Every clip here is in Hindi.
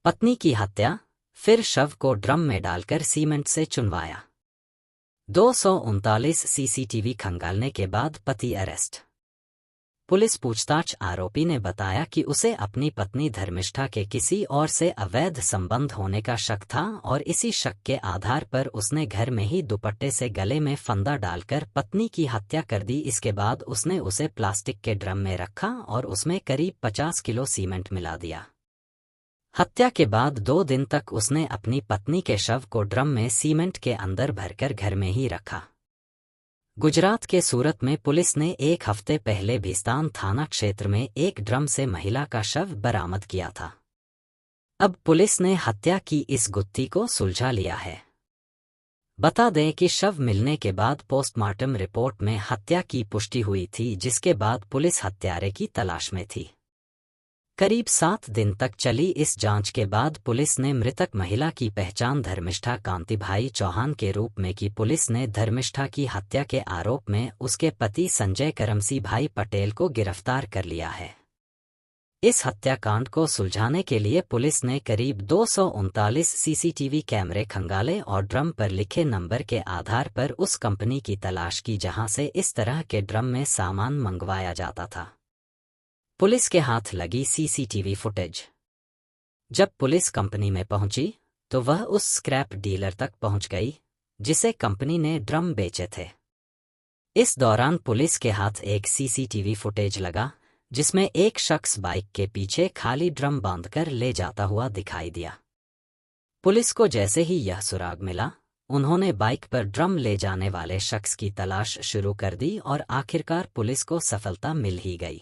पत्नी की हत्या, फिर शव को ड्रम में डालकर सीमेंट से चुनवाया। 239 सीसीटीवी खंगालने के बाद पति अरेस्ट। पुलिस पूछताछ। आरोपी ने बताया कि उसे अपनी पत्नी धर्मिष्ठा के किसी और से अवैध संबंध होने का शक था और इसी शक के आधार पर उसने घर में ही दुपट्टे से गले में फंदा डालकर पत्नी की हत्या कर दी। इसके बाद उसने उसे प्लास्टिक के ड्रम में रखा और उसमें करीब 50 किलो सीमेंट मिला दिया। हत्या के बाद 2 दिन तक उसने अपनी पत्नी के शव को ड्रम में सीमेंट के अंदर भरकर घर में ही रखा। गुजरात के सूरत में पुलिस ने 1 हफ्ते पहले भीस्तान थाना क्षेत्र में एक ड्रम से महिला का शव बरामद किया था। अब पुलिस ने हत्या की इस गुत्थी को सुलझा लिया है। बता दें कि शव मिलने के बाद पोस्टमार्टम रिपोर्ट में हत्या की पुष्टि हुई थी, जिसके बाद पुलिस हत्यारे की तलाश में थी। करीब 7 दिन तक चली इस जांच के बाद पुलिस ने मृतक महिला की पहचान धर्मिष्ठा कांतिभाई चौहान के रूप में की। पुलिस ने धर्मिष्ठा की हत्या के आरोप में उसके पति संजय करमसी भाई पटेल को गिरफ्तार कर लिया है। इस हत्याकांड को सुलझाने के लिए पुलिस ने करीब 239 सीसीटीवी कैमरे खंगाले और ड्रम पर लिखे नंबर के आधार पर उस कंपनी की तलाश की जहां से इस तरह के ड्रम में सामान मंगवाया जाता था। पुलिस के हाथ लगी सीसीटीवी फुटेज। जब पुलिस कंपनी में पहुंची तो वह उस स्क्रैप डीलर तक पहुंच गई जिसे कंपनी ने ड्रम बेचे थे। इस दौरान पुलिस के हाथ एक सीसीटीवी फुटेज लगा जिसमें एक शख्स बाइक के पीछे खाली ड्रम बांधकर ले जाता हुआ दिखाई दिया। पुलिस को जैसे ही यह सुराग मिला, उन्होंने बाइक पर ड्रम ले जाने वाले शख्स की तलाश शुरू कर दी और आखिरकार पुलिस को सफलता मिल ही गई।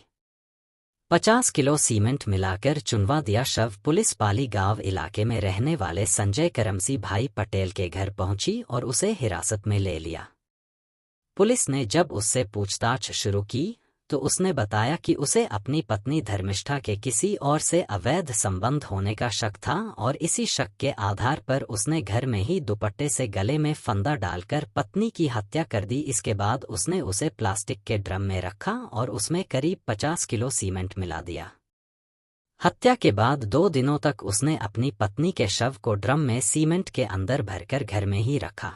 50 किलो सीमेंट मिलाकर चुनवा दिया शव। पुलिस पाली गांव इलाके में रहने वाले संजय करमसी भाई पटेल के घर पहुंची और उसे हिरासत में ले लिया। पुलिस ने जब उससे पूछताछ शुरू की तो उसने बताया कि उसे अपनी पत्नी धर्मिष्ठा के किसी और से अवैध संबंध होने का शक था और इसी शक के आधार पर उसने घर में ही दुपट्टे से गले में फंदा डालकर पत्नी की हत्या कर दी। इसके बाद उसने उसे प्लास्टिक के ड्रम में रखा और उसमें करीब 50 किलो सीमेंट मिला दिया। हत्या के बाद 2 दिनों तक उसने अपनी पत्नी के शव को ड्रम में सीमेंट के अंदर भरकर घर में ही रखा।